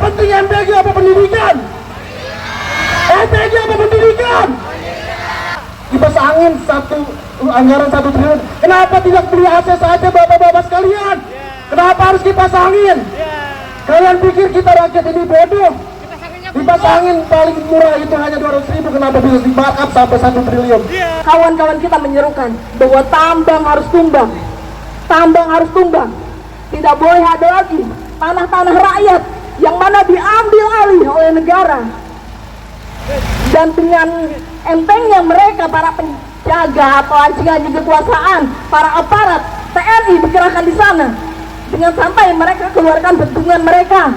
penting MPG apa pendidikan? MPG apa pendidikan? Kipas angin anggaran 1 triliun. Kenapa tidak beli AC saja bapak-bapak sekalian? Kenapa harus kipas angin? Kalian pikir kita rakyat ini bodoh? Kipas angin paling murah itu hanya 200.000, kenapa bisa di markup sampai 1 triliun? Kawan-kawan kita menyerukan bahwa tambang harus tumbang. Tambang harus tumbang. Tidak boleh ada lagi tanah-tanah rakyat yang mana diambil alih oleh negara. Dan dengan entengnya mereka, para penjaga atau anjing-anjing kekuasaan, para aparat TNI dikerahkan di sana. Dengan santai mereka keluarkan bentungan mereka.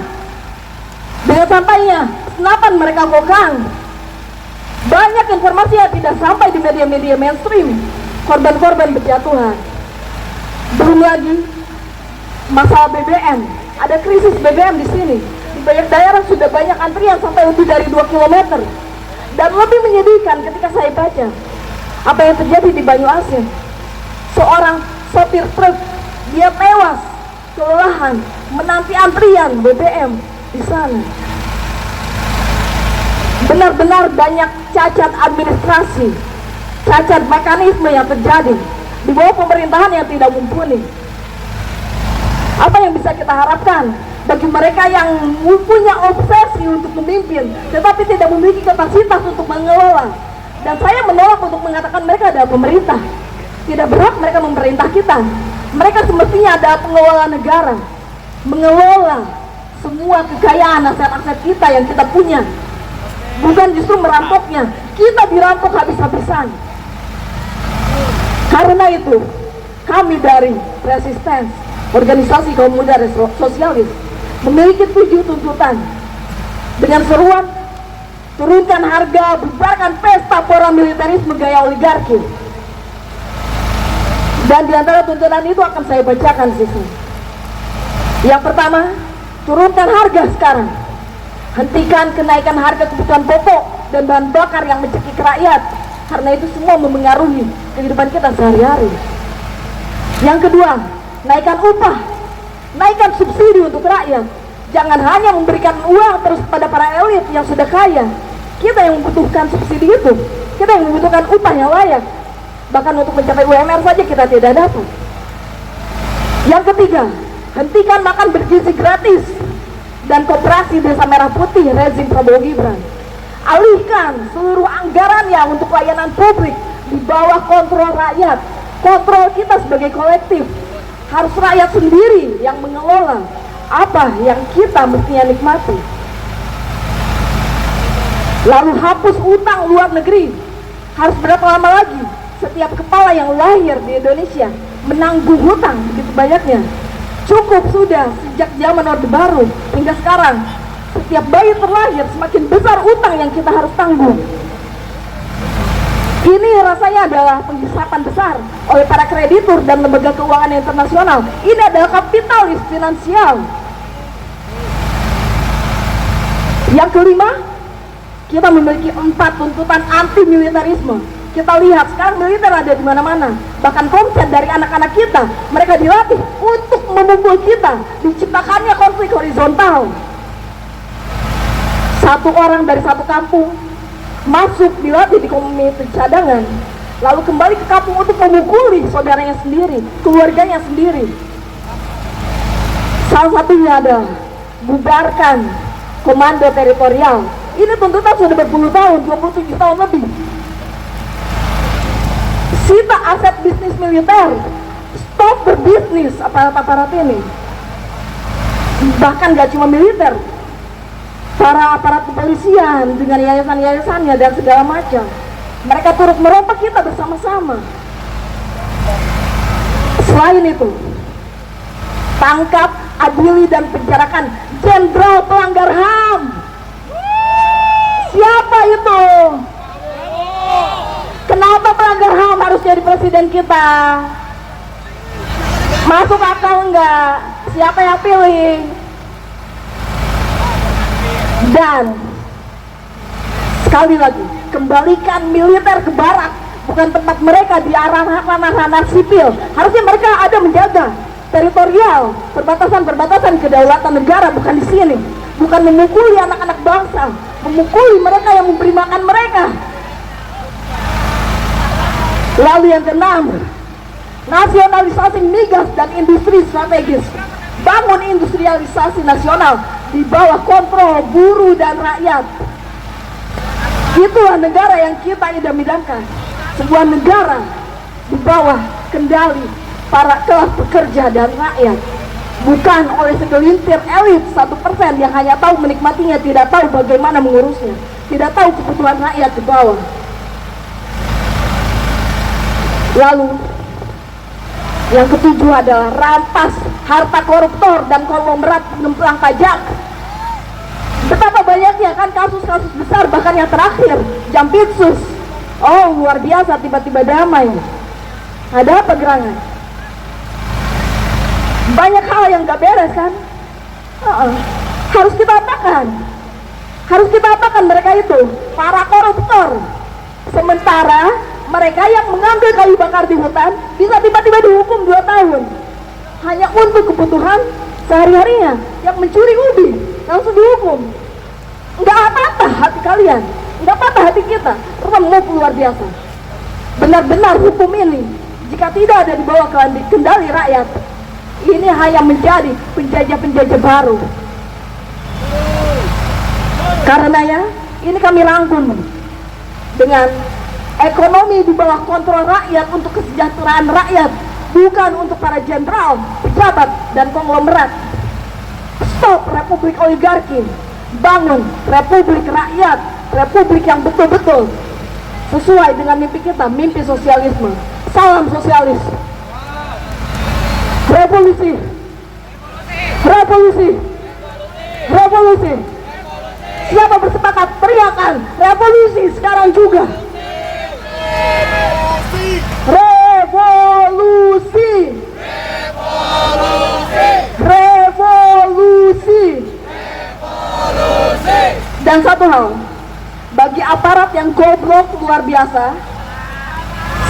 Dengan santainya senapan mereka kokang. Banyak informasi yang tidak sampai di media-media mainstream. Korban-korban berjatuhan. Belum lagi masalah BBM. Ada krisis BBM di sini. Di banyak daerah sudah banyak antrian sampai lebih dari 2 km. Dan lebih menyedihkan ketika saya baca apa yang terjadi di Banyuasin. Seorang sopir truk, dia tewas kelelahan menanti antrian BBM di sana. Benar-benar banyak cacat administrasi, cacat mekanisme yang terjadi di bawah pemerintahan yang tidak mumpuni. Apa yang bisa kita harapkan bagi mereka yang punya obsesi untuk memimpin tetapi tidak memiliki kapasitas untuk mengelola? Dan saya menolak untuk mengatakan mereka adalah pemerintah. Tidak berhak mereka memerintah kita. Mereka semestinya adalah pengelola negara, mengelola semua kekayaan aset-aset kita yang kita punya, bukan justru merampoknya. Kita dirampok habis-habisan. Karena itu kami dari Resistance, organisasi kaum muda sosialis, memiliki 7 tuntutan dengan seruan turunkan harga, bubarkan pesta paramiliterisme gaya oligarki. Dan di antara tuntutan itu akan saya bacakan sisi. Yang pertama, turunkan harga sekarang. Hentikan kenaikan harga kebutuhan pokok dan bahan bakar yang mencekik rakyat, karena itu semua memengaruhi kehidupan kita sehari-hari. Yang kedua, naikkan upah, naikkan subsidi untuk rakyat. Jangan hanya memberikan uang terus kepada para elit yang sudah kaya. Kita yang membutuhkan subsidi itu, kita yang membutuhkan upah yang layak. Bahkan untuk mencapai UMR saja kita tidak dapat. Yang ketiga, hentikan makan bergizi gratis dan koperasi Desa Merah Putih rezim Prabowo Gibran. Alihkan seluruh anggarannya untuk layanan publik di bawah kontrol rakyat. Kontrol kita sebagai kolektif. Harus rakyat sendiri yang mengelola apa yang kita mestinya nikmati. Lalu hapus utang luar negeri. Harus berapa lama lagi setiap kepala yang lahir di Indonesia menanggung hutang begitu banyaknya? Cukup sudah sejak zaman Orde Baru hingga sekarang. Setiap bayi terlahir semakin besar utang yang kita harus tanggung. Ini rasanya adalah penghisapan besar oleh para kreditur dan lembaga keuangan internasional. Ini adalah kapitalis finansial. Yang kelima, kita memiliki 4 tuntutan anti militerisme. Kita lihat sekarang militer ada di mana-mana. Bahkan konsep dari anak-anak kita, mereka dilatih untuk memukul kita. Diciptakannya konflik horizontal. Satu orang dari satu kampung masuk dilatih di komite cadangan, lalu kembali ke kampung untuk memukuli saudaranya sendiri, keluarganya sendiri. Salah satunya adalah bubarkan komando teritorial. Ini tuntutan sudah berpuluh tahun, 27 tahun lebih. Sita aset bisnis militer, stop berbisnis aparat-aparat ini. Bahkan gak cuma militer, para aparat kepolisian dengan yayasan-yayasannya dan segala macam, mereka turut merompok kita bersama-sama. Selain itu, tangkap, adili dan penjarakan jenderal pelanggar HAM. Siapa itu? Kenapa pelanggar HAM harus jadi presiden kita? Masuk akal enggak? Siapa yang pilih? Dan sekali lagi, kembalikan militer ke barak, bukan tempat mereka di ranah-ranah sipil. Harusnya mereka ada menjaga teritorial, perbatasan kedaulatan negara, bukan di sini. bukan memukuli anak-anak bangsa, memukuli mereka yang memberi makan mereka. Lalu yang keenam, nasionalisasi migas dan industri strategis. Bangun industrialisasi nasional di bawah kontrol buruh dan rakyat. Itulah negara yang kita idam-idamkan. Sebuah negara di bawah kendali para kelas pekerja dan rakyat, bukan oleh segelintir elit 1% yang hanya tahu menikmatinya, tidak tahu bagaimana mengurusnya, tidak tahu kebutuhan rakyat di bawah. Lalu yang ketujuh adalah rampas harta koruptor dan konglomerat pengemplang pajak. Betapa banyaknya kan kasus-kasus besar, bahkan yang terakhir Jampitsus. Oh, luar biasa, tiba-tiba damai. Ada apa gerangan? Banyak hal yang gak beres kan? Harus kita apakan? Harus kita apakan mereka itu, para koruptor. Sementara mereka yang mengambil kayu bakar di hutan bisa tiba-tiba dihukum 2 tahun hanya untuk kebutuhan sehari-harinya. Yang mencuri ubi langsung dihukum. Nggak apa-apa hati kalian, nggak apa-apa hati kita, remuk luar biasa. Benar-benar hukum ini jika tidak ada di bawah kendali rakyat, ini hanya menjadi penjajah-penjajah baru. Karenanya ini kami rangkum dengan ekonomi di bawah kontrol rakyat untuk kesejahteraan rakyat, bukan untuk para jenderal, pejabat, dan konglomerat. Stop republik oligarki, bangun republik rakyat, republik yang betul-betul sesuai dengan mimpi kita, mimpi sosialisme. Salam sosialis. Revolusi, revolusi, revolusi. Siapa bersepakat teriakan revolusi sekarang juga. Revolusi, revolusi, revolusi. Dan satu hal, bagi aparat yang goblok luar biasa,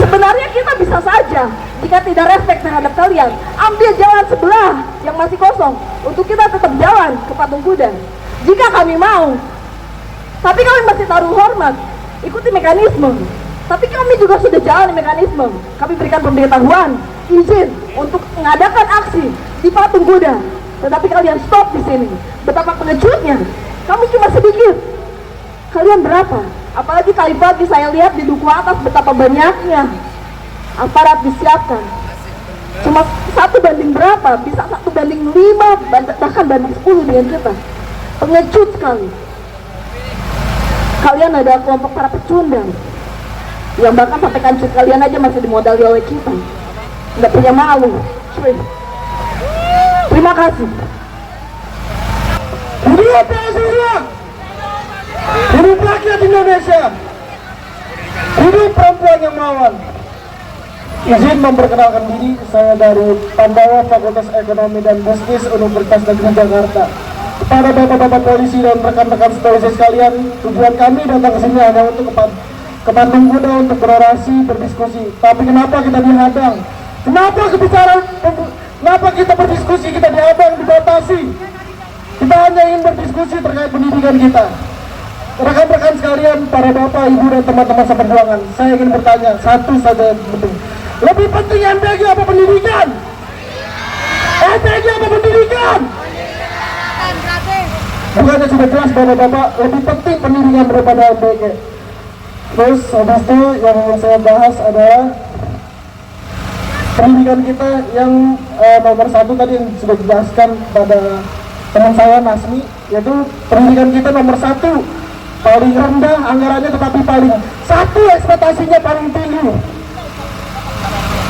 sebenarnya kita bisa saja, jika tidak respect terhadap kalian, ambil jalan sebelah yang masih kosong untuk kita tetap jalan ke patung kuda. Jika kami mau, tapi kami masih taruh hormat, ikuti mekanisme. Tapi kami juga sudah jalan mekanisme. Kami berikan pemberitahuan, izin untuk mengadakan aksi di patung kuda. Tetapi kalian stop di sini. Betapa pengejutnya. Kami cuma sedikit. Kalian berapa? Apalagi tadi pagi saya lihat di Duku Atas betapa banyaknya aparat disiapkan. Cuma 1 banding berapa? Bisa 1 banding 5, bahkan banding 10 dengan kita. Pengecut sekali. Kalian ada kelompok para pecundang yang bahkan sampai kancut kalian aja masih dimodali oleh kita. Nggak punya malu. Terima kasih. Hidup Pancasila, hidup rakyat Indonesia, hidup perempuan yang melawan. Izin memperkenalkan diri, saya dari Pandawa Fakultas Ekonomi dan Bisnis Universitas Negeri Jakarta. Kepada bapak-bapak polisi dan rekan-rekan polisi sekalian, tujuan kami datang ke sini hanya untuk ke patung kuda untuk berorasi, berdiskusi. Tapi kenapa kita dihadang? Kenapa kita berdiskusi, kita dihadang, dibatasi? Kita hanya ingin berdiskusi terkait pendidikan kita. Rekan-rekan sekalian, para bapak, ibu, dan teman-teman seperjuangan, saya ingin bertanya, satu saja yang penting. Lebih penting MBG apa pendidikan? MBG apa pendidikan? Bukannya sudah jelas bapak-bapak, lebih penting pendidikan daripada MBG. Terus habis itu yang ingin saya bahas adalah pendidikan kita yang nomor 1 tadi yang sudah dijelaskan pada teman saya Nasmi, yaitu pendidikan kita nomor 1 paling rendah anggarannya, tetapi paling 1 ekspektasinya paling tinggi.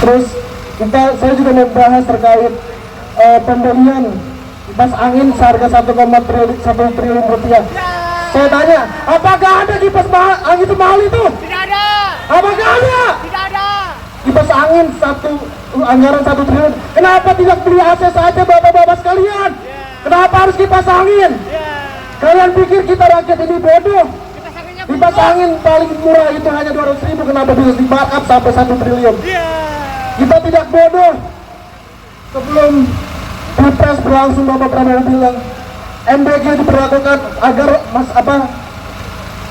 Terus saya juga membahas terkait pembelian kipas angin seharga 1 triliun rupiah. Saya tanya, apakah ada kipas angin semahal itu? Tidak ada. Apakah ada? Tidak ada. Kipas angin anggaran 1 triliun. Kenapa tidak beli AC saja bapak-bapak sekalian? Kenapa harus kipas angin? Kalian pikir kita rakyat ini bodoh? Kipas angin paling murah itu hanya 200.000, kenapa bisa di-markup sampai 1 triliun? Kita tidak bodoh. Sebelum Pilpres berlangsung, Bapak Prabowo bilang, MBG diperlakukan agar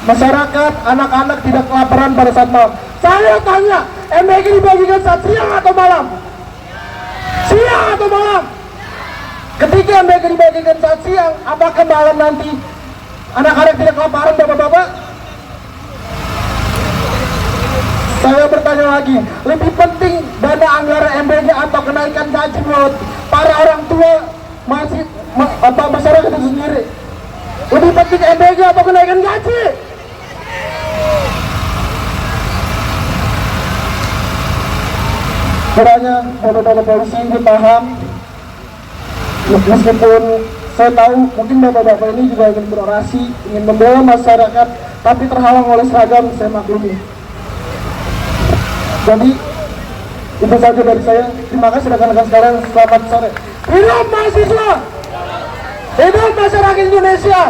masyarakat, anak-anak tidak kelaparan pada saat malam. Saya tanya, MBG dibagikan saat siang atau malam? Siang atau malam? Ketika MBG dibagikan saat siang, apakah malam nanti anak-anak tidak kelaparan, bapak-bapak? Saya bertanya lagi, lebih penting dana anggaran MBG atau kenaikan gaji buat para orang tua masyarakat itu sendiri? Lebih penting MBG atau kenaikan gaji? Kiranya bapak-bapak polisi ini paham, meskipun saya tahu mungkin bapak-bapak ini juga ingin berorasi, ingin membela masyarakat, tapi terhalang oleh seragam, saya maklumi. Jadi itu saja dari saya. Terima kasih rekan-rekan sekalian. Selamat sore. Hidup mahasiswa, hidup masyarakat Indonesia.